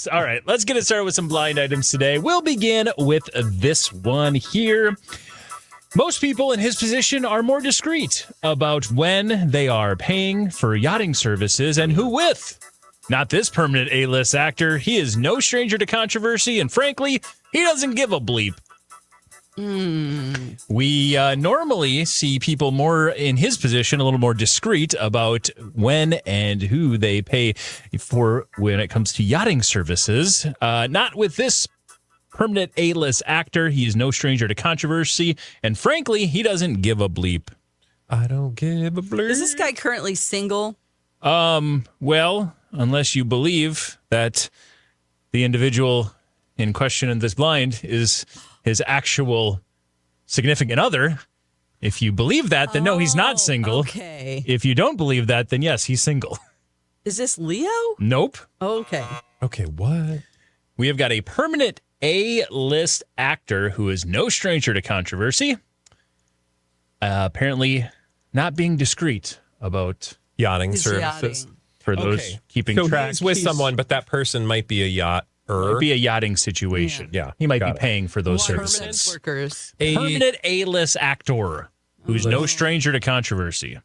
All right, let's get it started with some blind items today. We'll begin with this one here. Most people in his position are more discreet about when they are paying for yachting services and who with. Not this permanent A-list actor. He is no stranger to controversy, and frankly, he doesn't give a bleep. We normally see people more in his position, a little more discreet about when and who they pay for when it comes to yachting services. Not with this permanent A-list actor. He is no stranger to controversy, and frankly, he doesn't give a bleep. I don't give a bleep. Is this guy currently single? Well, unless you believe that the individual in question in this blind is his actual significant other. If you believe that, then no, he's not single. Okay. If you don't believe that, then yes, he's single. Is this Leo? Nope. Okay. Okay, what? We have got a permanent A-list actor who is no stranger to controversy. Apparently not being discreet about Yachting He's services. yachting. for those keeping So track. he's with someone, but that person might be a yacht. It'd be a yachting situation. Yeah. He might be Got it. paying for those Permanent services. workers. Permanent A-list actor who's no stranger to controversy.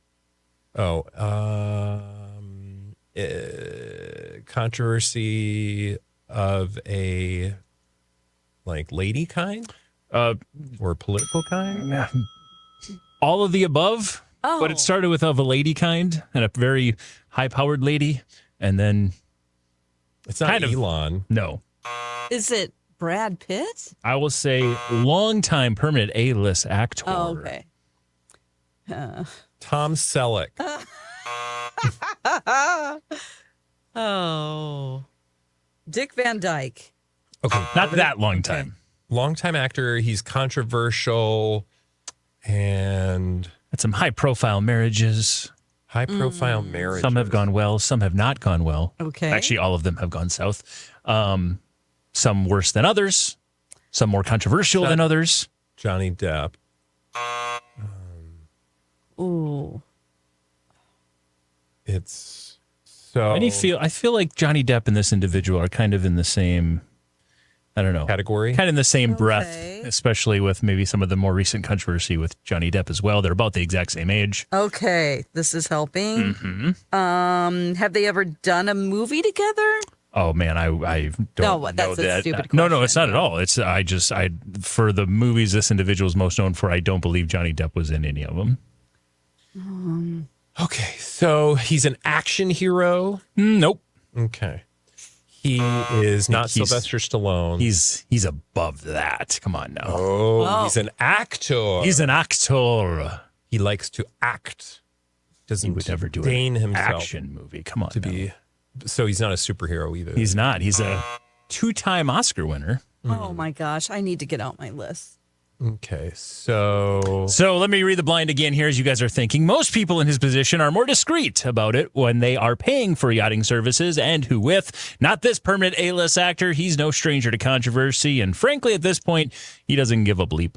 Controversy of a lady kind or political kind. All of the above, Oh. but it started with of a lady kind and a very high-powered lady, and then It's not kind of- Elon. no. Is it Brad Pitt? I will say longtime permanent A-list actor. Oh, okay. Tom Selleck. Oh. Dick Van Dyke. Okay, Not that long time. longtime actor. He's controversial and Had some high-profile marriages. high-profile marriage. Some have gone well, some have not gone well. Okay. Actually, all of them have gone south. Some worse than others. Some more controversial than others. Johnny Depp. Ooh. It's so I feel like Johnny Depp and this individual are kind of in the same, I don't know, category. kind of in the same Okay. breath, especially with maybe some of the more recent controversy with Johnny Depp as well. They're about the exact same age. Okay. This is helping. Mm-hmm. Have they ever done a movie together? Oh man, I don't No, know that's a that. stupid No, question. it's not at all. It's I for the movies this individual is most known for, I don't believe Johnny Depp was in any of them. Okay, so he's an action hero. Nope. Okay. He is not he's- Sylvester Stallone. He's above that. Come on now. Oh, he's an actor. He's an actor. He likes to act. Doesn't He would never do deign an himself action movie. Come on to now. be. So he's not a superhero either. He's not. He's a 2-time Oscar winner. Oh my gosh. I need to get out my list. Okay, so So let me read the blind again here as you guys are thinking. Most people in his position are more discreet about it when they are paying for yachting services and who with. Not this permanent A-list actor. He's no stranger to controversy. And frankly, at this point, he doesn't give a bleep.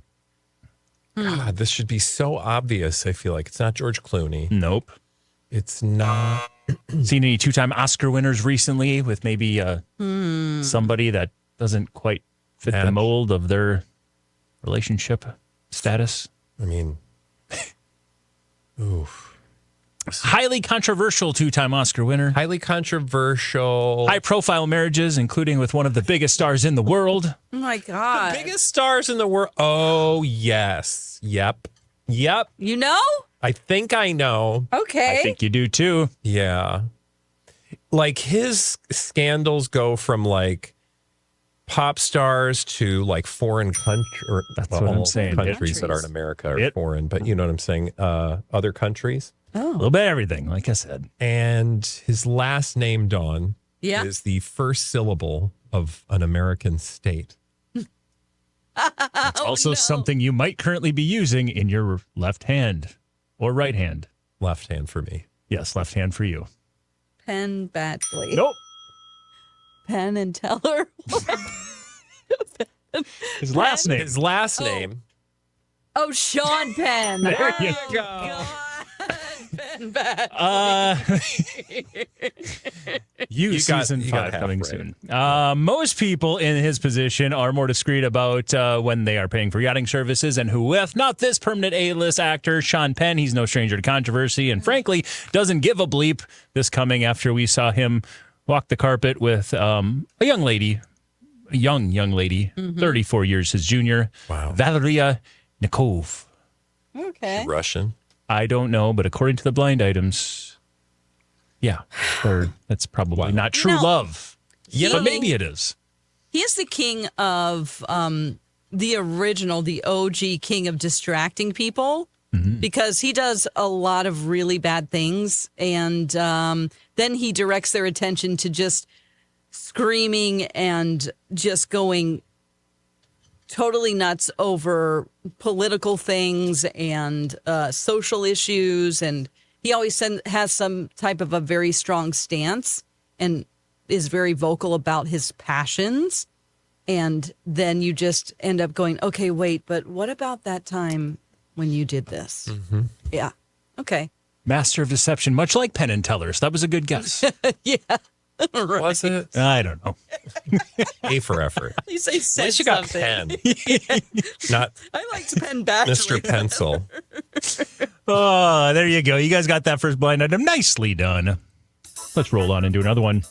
God, this should be so obvious. I feel like it's not George Clooney. Nope. It's not. Seen any 2-time Oscar winners recently with maybe somebody that doesn't quite fit the Match. mold of their relationship status? I mean, oof. Highly controversial 2-time Oscar winner. Highly controversial. High-profile marriages, including with one of the biggest stars in the world. Oh my God. Biggest stars in the world. Oh, yes. Yep. You know? I think I know. Okay. I think you do too. Yeah. Like his scandals go from like pop stars to like foreign country. That's what I'm saying. Countries that aren't America or It- foreign, but you know what I'm saying? Other countries. A little bit of everything, like I said. And his last name, Dawn, Yeah. is the first syllable of an American state. It's also something you might currently be using in your left hand or right hand. Left hand for me. Yes, left hand for you. Penn Badgley. Nope. Penn and Teller. His last name. His last name. Oh, Sean Penn. There you Oh, go. God. Penn Badgley. Season you got 5 half coming right. soon. Most people in his position are more discreet about when they are paying for yachting services and who with. Not this permanent A-list actor, Sean Penn. He's no stranger to controversy and frankly doesn't give a bleep. This coming after we saw him walk the carpet with a young lady, 34 years his junior, Wow. Valeria Nikov. Okay. Russian. I don't know, but according to the blind items, yeah, that's probably not true love. He- But maybe it is. He is the king of the original, the OG king of distracting people because he does a lot of really bad things. And then he directs their attention to just screaming and just going totally nuts over political things and social issues. And he always has some type of a very strong stance and is very vocal about his passions. And then you just end up going, okay, wait, but what about that time when you did this? Yeah. Okay. Master of deception, much like Penn and Teller. So that was a good guess. Yeah. Right. Was it? I don't know. A for effort. At least I said At least you got something. pen. Not I liked Penn Badgley. Mr. Pencil. Oh, there you go. You guys got that first blind item. Nicely done. Let's roll on and do another one.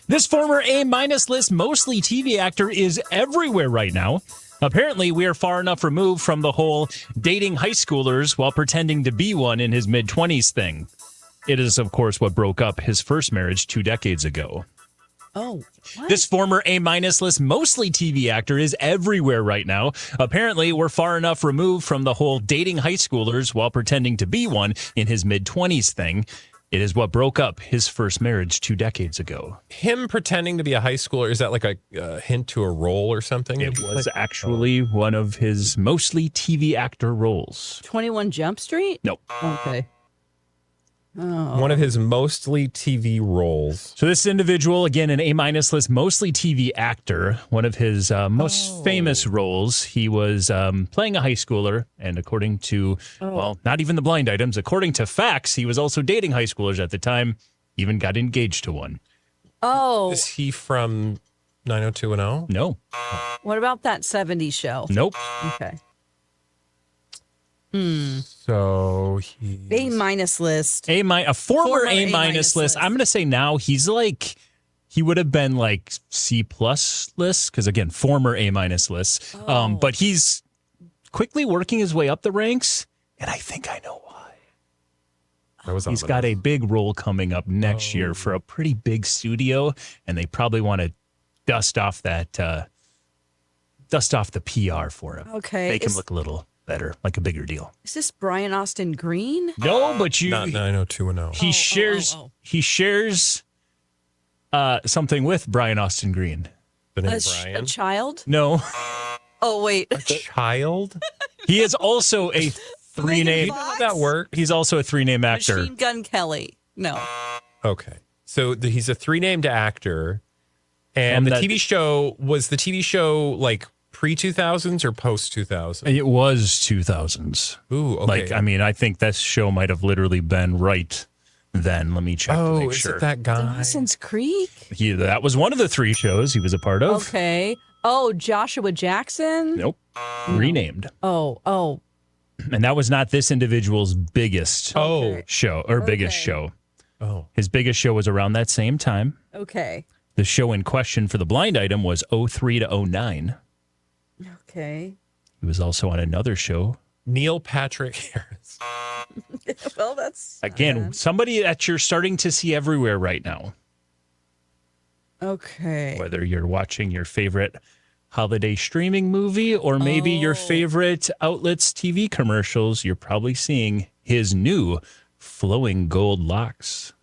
This former A-minus list, mostly TV actor, is everywhere right now. Apparently, we are far enough removed from the whole dating high schoolers while pretending to be one in his mid-20s thing. It is, of course, what broke up his first marriage 2 decades ago. Oh, what? This former A-minus list, mostly TV actor, is everywhere right now. Apparently, we're far enough removed from the whole dating high schoolers while pretending to be one in his mid-20s thing. It is what broke up his first marriage 2 decades ago. Him pretending to be a high schooler, is that like a hint to a role or something? It was actually one of his mostly TV actor roles. 21 Jump Street? Nope. Okay. One of his mostly TV roles. So this individual, again, an A-minus list, mostly TV actor. One of his most famous roles, he was playing a high schooler. And according to, well, not even the blind items, according to facts, he was also dating high schoolers at the time, even got engaged to one. Oh, Is he from 90210? No. what about that 70s show? Nope. Okay. So he. A-minus list. A former Former A-minus A-minus list. list. I'm going to say now he's like, he would have been like C+ list, because again, former A-minus list. But he's quickly working his way up the ranks, and I think I know why. That was He's got a big role coming up next year for a pretty big studio, and they probably want to dust off the PR for him. Okay. Make him look a little better, like a bigger deal. Is this Brian Austin Green? No, but Not 90210. he shares something with Brian Austin Green. The name A Brian. child? No, Oh, wait. Child? he is also a three-name. Megan How that work? He's also a three-name actor. Machine Gun Kelly. No. Okay. So he's a three-named actor. And From the that- TV show, was the TV show like pre-2000s or post-2000s? It was 2000s. Ooh, okay. Like, I mean, I think that show might have literally been right then. Let me check to make is sure. it that guy? Dawson's Creek? That was one of the 3 shows he was a part of. Okay. Oh, Joshua Jackson? Nope. Renamed. Oh. And that was not this individual's biggest Oh, show or biggest Okay. show. oh. His biggest show was around that same time. Okay. The show in question for the blind item was 03 to 09. Okay. He was also on another show. Neil Patrick Harris. Well, that's Again, somebody that you're starting to see everywhere right now. okay. Whether you're watching your favorite holiday streaming movie or maybe your favorite outlets TV commercials, you're probably seeing his new flowing gold locks.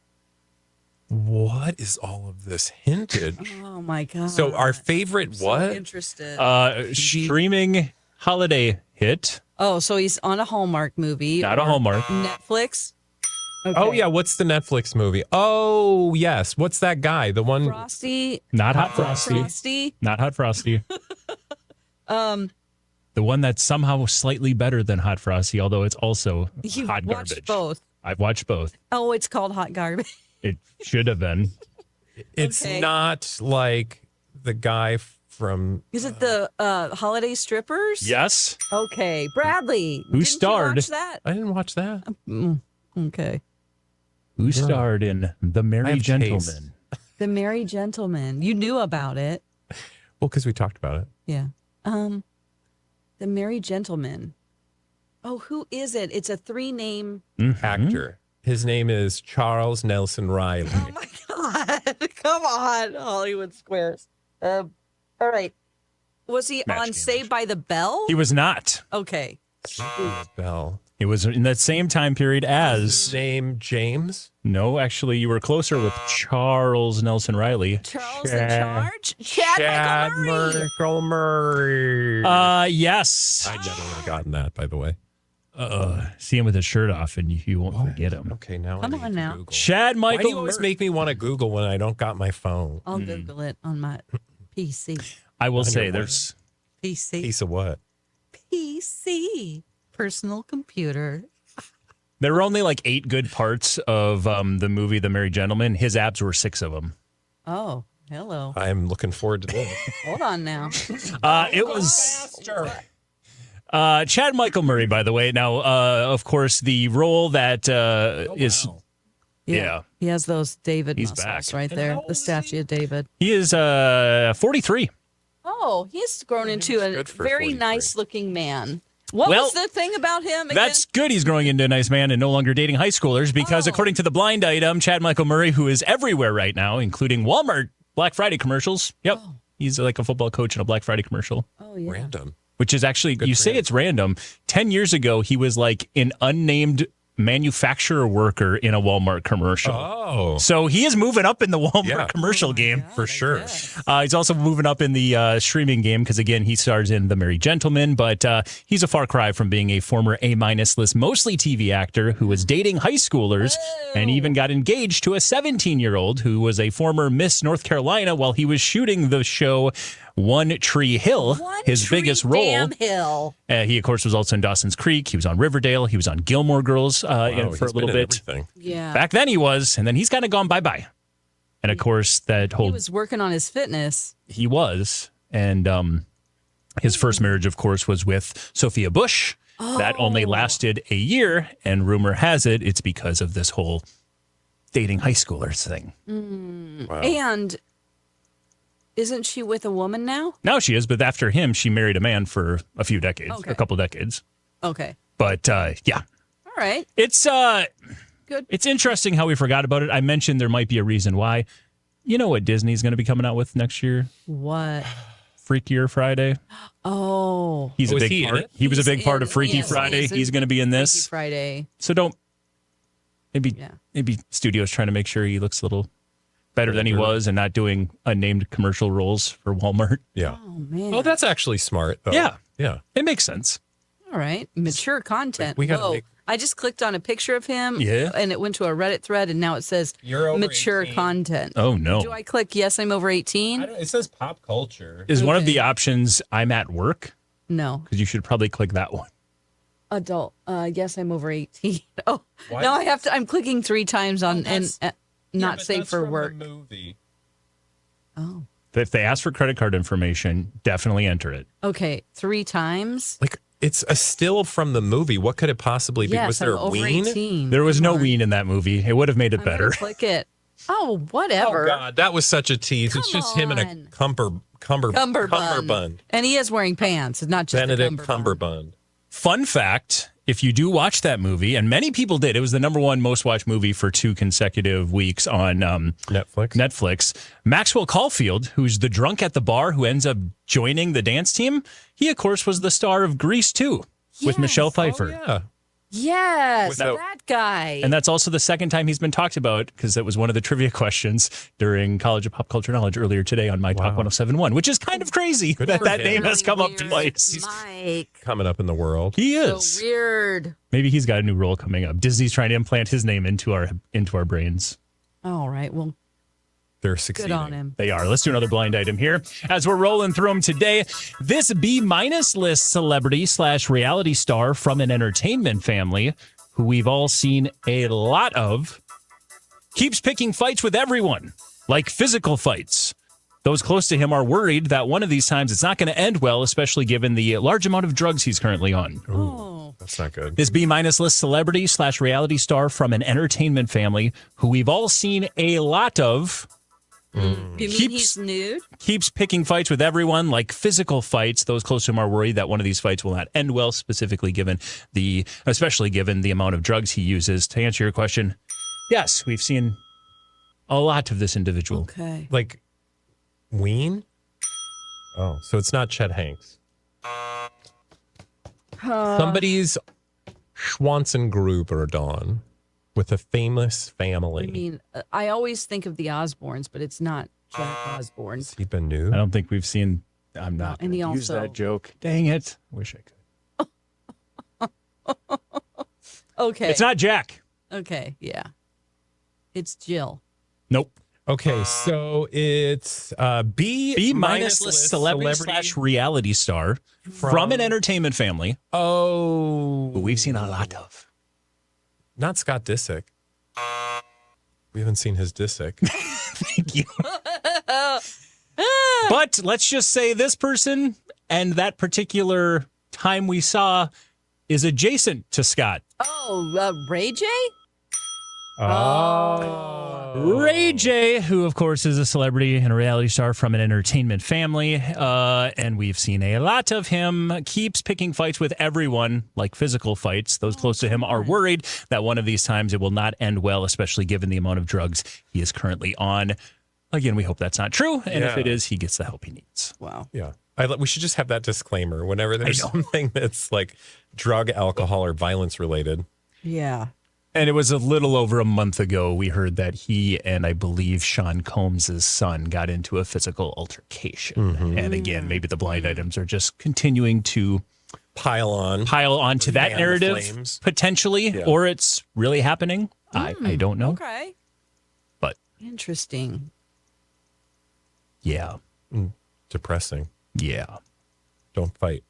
What is all of this hinted? Oh my god. So our favorite So what? interested. Streaming holiday hit, Oh, so he's on a Hallmark movie. not a or Hallmark. Netflix. Okay. Oh yeah, what's the Netflix movie? Oh yes, what's that guy? The one. Frosty. Not Hot Frosty. Frosty. Not Hot Frosty. The one that's somehow slightly better than Hot Frosty, although it's also You hot watched garbage. both. I've watched both. Oh, it's called Hot Garbage. It should have been. It's Okay. not like the guy from. Is it the Holiday Strippers? Yes. Okay, Bradley. Who didn't starred? You watch that? I didn't watch that. Okay. Who starred in The I Merry have Gentleman? taste. The Merry Gentleman. You knew about it. Well, because we talked about it. Yeah. The Merry Gentleman. Oh, who is it? It's a 3-name. Actor. His name is Charles Nelson Riley. Oh my God. Come on, Hollywood Squares. All right. Was he Match on game, Saved by the Bell? He was not. Okay. Bell. It was in that same time period as. His name James. No, actually, you were closer with Charles Nelson Riley. Charles in Charge? Chad Michael Murray. Yes. I never would have gotten that, by the way. See him with his shirt off, and you won't forget him. Okay, now Come I need on to now. Google. Chad Why do Michael. you always Murray. make me want to Google when I don't got my phone? I'll Google it on my PC. I will On say your there's. PC. Piece of what? PC. Personal computer. There were only like 8 good parts of the movie The Merry Gentleman. His abs were 6 of them. Oh, hello. I'm looking forward to this. Hold on now. It was Chad Michael Murray, by the way. Now, of course, the role that is Yeah. He has those David He's muscles back. right there. The statue of David. he is 43. Oh, he's grown into a good for very 43. nice looking man. What Well, was the thing about him again? That's good. He's growing into a nice man and no longer dating high schoolers because, according to the blind item, Chad Michael Murray, who is everywhere right now, including Walmart Black Friday commercials. Yep. He's like a football coach in a Black Friday commercial, Oh, yeah. Random. which is actually, you for say him. it's random. 10 years ago, he was like an unnamed manufacturer worker in a Walmart commercial. Oh, So he is moving up in the Walmart Yeah. commercial game. for sure. He's also moving up in the streaming game because, again, he stars in The Merry Gentleman, but he's a far cry from being a former A-minus list, mostly TV actor who was dating high schoolers and even got engaged to a 17-year-old who was a former Miss North Carolina while he was shooting the show One Tree Hill, his biggest role. Damn hill. He, of course, was also in Dawson's Creek. He was on Riverdale. He was on Gilmore Girls for a He's been little in bit. everything. Yeah. Back then he was, and then he's kind of gone bye-bye. And, of course, that whole... He was working on his fitness. He was. And his first marriage, of course, was with Sophia Bush. That only lasted a year. And rumor has it, it's because of this whole dating high schoolers thing. Wow. And isn't she with a woman now? Now she is, but after him, she married a man for a few decades, Okay. a couple decades. Okay. But yeah, All right. it's Good. it's interesting how we forgot about it. I mentioned there might be a reason why. You know what Disney's going to be coming out with next year? What? Freakier Friday. Oh. He's Oh, a is big he in part. it? He was a He's big part in- of Freaky yes, Friday. he's in He's going to be in Freaky this. Friday. So don't maybe Yeah. maybe studios trying to make sure he looks a little better than he was and not doing unnamed commercial roles for Walmart. Yeah. Oh, man. Oh, that's actually smart, though. Yeah. Yeah. It makes sense. All right. Mature content. We gotta Whoa. make- I just clicked on a picture of him. Yeah. And it went to a Reddit thread, and now it says You're over mature 18. content. Oh no. Do I click yes, I'm over 18? It says pop culture. Is one of Okay. the options I'm at work? No. Because you should probably click that one. Adult. Yes, I'm over 18. Oh, Why no, is I have to. I'm clicking 3 times on and not safe for work. Movie. Oh. If they ask for credit card information, definitely enter it. Okay. 3 times. Like, it's a still from the movie. What could it possibly be? Yes, Was there I'm a over ween? 18. There was Come no on. ween in that movie. It would have made it I'm gonna better. Click it. Oh, Oh, whatever. God. That was such a tease. It's Come just him in a on. cummerbund. And he is wearing pants. It's not just Benedict a cummerbund. Cumberbund. Fun fact, if you do watch that movie, and many people did, it was the #1 most watched movie for 2 consecutive weeks on Netflix. Maxwell Caulfield, who's the drunk at the bar who ends up joining the dance team, he, of course, was the star of Grease 2 with Yes. Michelle Pfeiffer. Yeah. Yes, With the- that guy. And that's also the second time he's been talked about because that was one of the trivia questions during College of Pop Culture Knowledge earlier today on My Talk 1071, which is kind of crazy that for that him. name has come up Weird. twice. Mike. Coming up in the world. He So is. weird. Maybe he's got a new role coming up. Disney's trying to implant his name into our brains. All right. Well, They're good succeeding. on him. They are. Let's do another blind item here. As we're rolling through them today, this B- list celebrity / reality star from an entertainment family who we've all seen a lot of, keeps picking fights with everyone, like physical fights. Those close to him are worried that one of these times it's not going to end well, especially given the large amount of drugs he's currently on. Ooh, that's not good. This B-minus list celebrity / reality star from an entertainment family who we've all seen a lot of. You mean he's nude? Keeps picking fights with everyone, like physical fights. Those close to him are worried that one of these fights will not end well, especially given the amount of drugs he uses. To answer your question, yes, we've seen a lot of this individual. Okay. Like Ween? Oh, so it's not Chet Hanks. Somebody's Schwanzengruber, Dawn, with a famous family. I mean, I always think of the Osbournes, but it's not Jack Osbourne. Has he been nude? I don't think we've seen. I'm not and going he to use also- that joke. Dang it! Wish I could. Okay. It's not Jack. Okay, yeah. It's Jill. Nope. Okay, so it's B-minus list celebrity / reality star from an entertainment family Oh, who we've seen a lot of. not Scott Disick. We haven't seen his Disick. Thank you. But let's just say this person and that particular time we saw is adjacent to Scott. Oh, Ray J? Ray J, who of course is a celebrity and a reality star from an entertainment family, and we've seen a lot of him, keeps picking fights with everyone, like physical fights. Those close to him are worried that one of these times it will not end well, especially given the amount of drugs he is currently on. Again, we hope that's not true, and if it is, he gets the help he needs. Wow. Yeah. We should just have that disclaimer whenever there's something that's like drug, alcohol, or violence related. Yeah. And it was a little over a month ago we heard that he and I believe Sean Combs' son got into a physical altercation. And again, maybe the blind items are just continuing to Pile on to that fan the narrative flames. potentially, or it's really happening. I don't know. Okay. But Interesting. yeah, Depressing. yeah. Don't fight.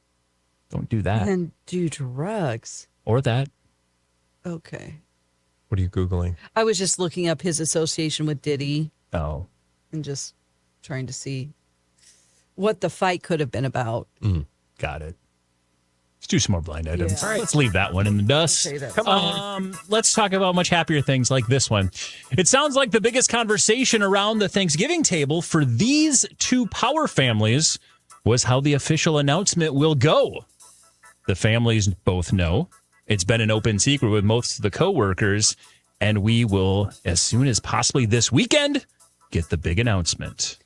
Don't do that And do drugs. or that. Okay. What are you Googling? I was just looking up his association with Diddy Oh, and just trying to see what the fight could have been about. got it. Let's do some more blind items. Yeah. Let's leave that one in the dust. Say that. Come on. Let's talk about much happier things like this one. It sounds like the biggest conversation around the Thanksgiving table for these two power families was how the official announcement will go. The families both know. It's been an open secret with most of the coworkers, and we will, as soon as possibly this weekend, get the big announcement.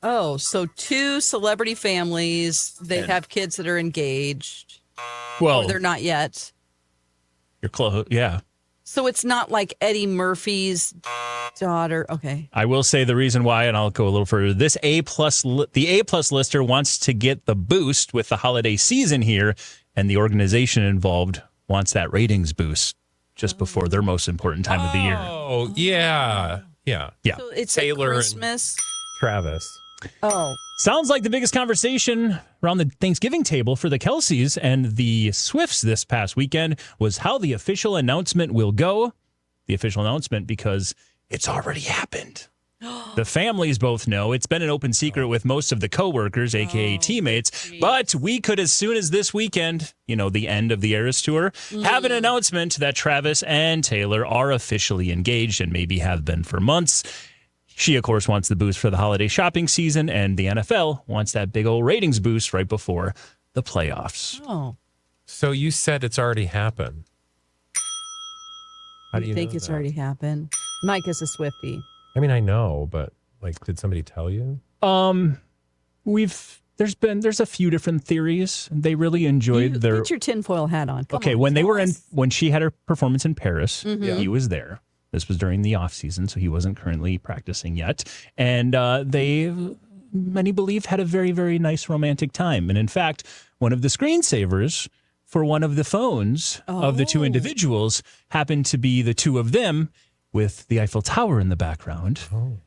Oh, so two celebrity families. They have kids that are engaged. Well, Or they're not yet. you're close. Yeah. So it's not like Eddie Murphy's daughter. Okay. I will say the reason why, and I'll go a little further. The A+ lister wants to get the boost with the holiday season here, and the organization involved wants that ratings boost just before their most important time of the year. Oh, yeah. Yeah. Yeah. So it's Taylor and- Christmas. Travis. Oh. Sounds like the biggest conversation around the Thanksgiving table for the Kelces and the Swifts this past weekend was how the official announcement will go. The official announcement because it's already happened. The families both know. It's been an open secret with most of the coworkers, a.k.a. teammates. But we could, as soon as this weekend, the end of the Eras Tour, have an announcement that Travis and Taylor are officially engaged and maybe have been for months. She, of course, wants the boost for the holiday shopping season, and the NFL wants that big old ratings boost right before the playoffs. Oh. So you said it's already happened. How do you think know it's that? already happened? Mike is a Swiftie. I mean, I know, but did somebody tell you? There's a few different theories. They really enjoyed their. Get your tinfoil hat on. Come Okay, on, when they tell were us. when she had her performance in Paris, he was there. This was during the off season, so he wasn't currently practicing yet. And many believe, had a very, very nice romantic time. And in fact, one of the screensavers for one of the phones of the two individuals happened to be the two of them with the Eiffel Tower in the background.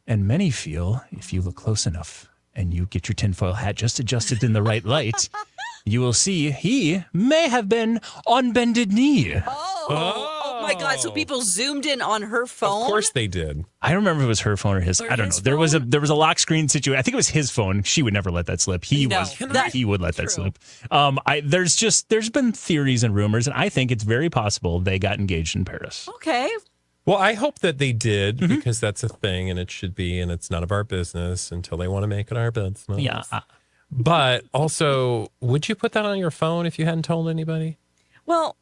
And many feel, if you look close enough and you get your tinfoil hat just adjusted in the right light, you will see he may have been on bended knee. Oh my God. So people zoomed in on her phone? Of course they did. I don't remember if it was her phone or his. Or I don't his know. phone? There was a lock screen situation. I think it was his phone. She would never let that slip. He would let that slip. There's been theories and rumors, and I think it's very possible they got engaged in Paris. Okay. Well, I hope that they did because that's a thing and it should be, and it's none of our business until they want to make it our business. Yeah. But also, would you put that on your phone if you hadn't told anybody? Well,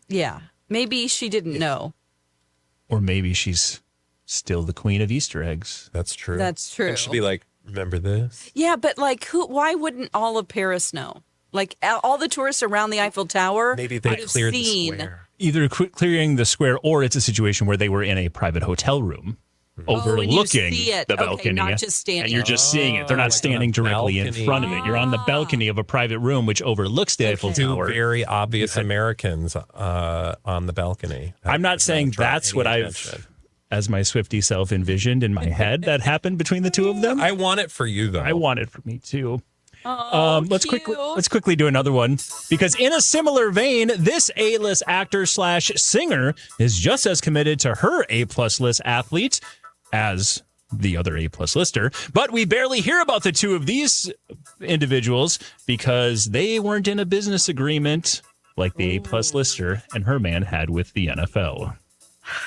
yeah. Maybe she didn't know. Or maybe she's still the queen of Easter eggs. That's true. That's true. And she'd be like, remember this? Yeah, but like, why wouldn't all of Paris know? Like, all the tourists around the Eiffel Tower Maybe they would have cleared the seen. square. Either clearing the square, or it's a situation where they were in a private hotel room overlooking see it. the Okay, balcony. not just standing. And you're just seeing it. They're not like standing on a directly in balcony. front of it. You're on the balcony of a private room, which overlooks the Eiffel Two Tower. very obvious Americans on the balcony. I'm not saying draw that's any what attention. I've, as my Swiftie self, envisioned in my head that happened between the two of them. I want it for you, though. I want it for me too. Let's Let's quickly do another one, because in a similar vein, this A-list actor / singer is just as committed to her A+ list athlete as the other A+ lister. But we barely hear about the two of these individuals because they weren't in a business agreement like the A+ lister and her man had with the NFL.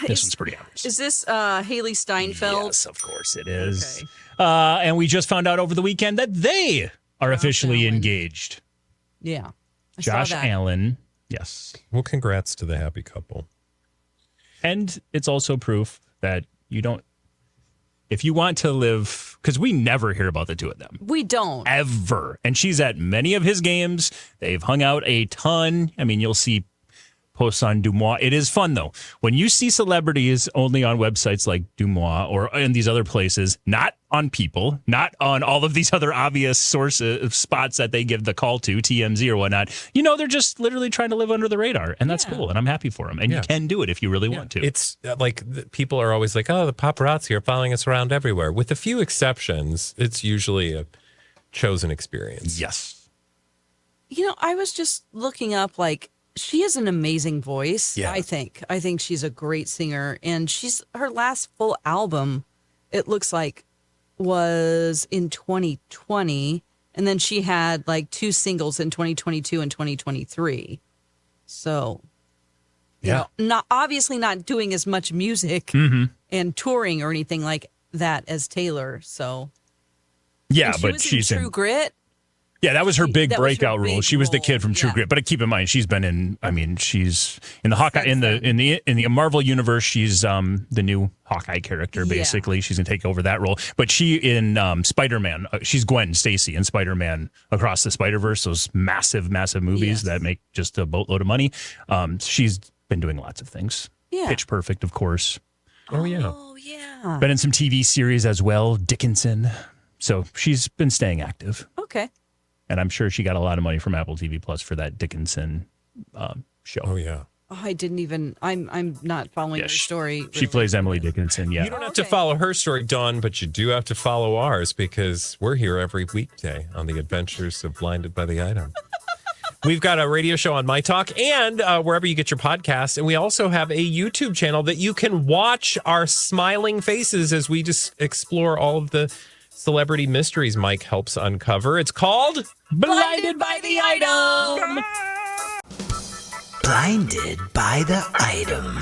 This one's pretty obvious. Is this Haley Steinfeld? Yes, of course it is. Okay. And we just found out over the weekend that they are officially Allen. engaged. Yeah. I Josh saw that. Allen. Yes. Well, congrats to the happy couple. And it's also proof that you don't, if you want to live, because we never hear about the two of them. We don't. Ever. And she's at many of his games. They've hung out a ton. I mean, you'll see posts on Dumois. It is fun, though. When you see celebrities only on websites like Dumois or in these other places, not on People, not on all of these other obvious sources, spots that they give the call to, TMZ or whatnot, they're just literally trying to live under the radar. And that's cool. And I'm happy for them. And you can do it if you really want to. It's people are always like, oh, the paparazzi are following us around everywhere. With a few exceptions, it's usually a chosen experience. Yes. I was just looking up, she has an amazing voice. Yeah. I think she's a great singer, and her last full album, it looks like, was in 2020, and then she had 2 singles in 2022 and 2023. So, obviously not doing as much music and touring or anything like that as Taylor. So, Yeah, and but she's in True Grit. Yeah, that was her big that was her breakout role. big She was the role, kid from True yeah. Grit. But keep in mind, she's been in. I mean, she's in the Hawkeye in the Marvel universe. She's the new Hawkeye character. Basically, she's gonna take over that role. But she in Spider-Man, she's Gwen Stacy in Spider-Man Across the Spider-Verse. Those massive movies that make just a boatload of money. She's been doing lots of things. Yeah. Pitch Perfect, of course. Oh yeah. Oh yeah. Been in some TV series as well. Dickinson. So she's been staying active. Okay. And I'm sure she got a lot of money from Apple TV Plus for that Dickinson show. Oh yeah. Oh, I didn't even. I'm not following her story. She plays Emily Dickinson. Yeah. You don't have to follow her story, Dawn, but you do have to follow ours because we're here every weekday on the adventures of Blinded by the Item. We've got a radio show on My Talk and wherever you get your podcasts. And we also have a YouTube channel that you can watch our smiling faces as we just explore all of the celebrity mysteries Mike helps uncover. It's called Blinded by the Item. Blinded by the Item.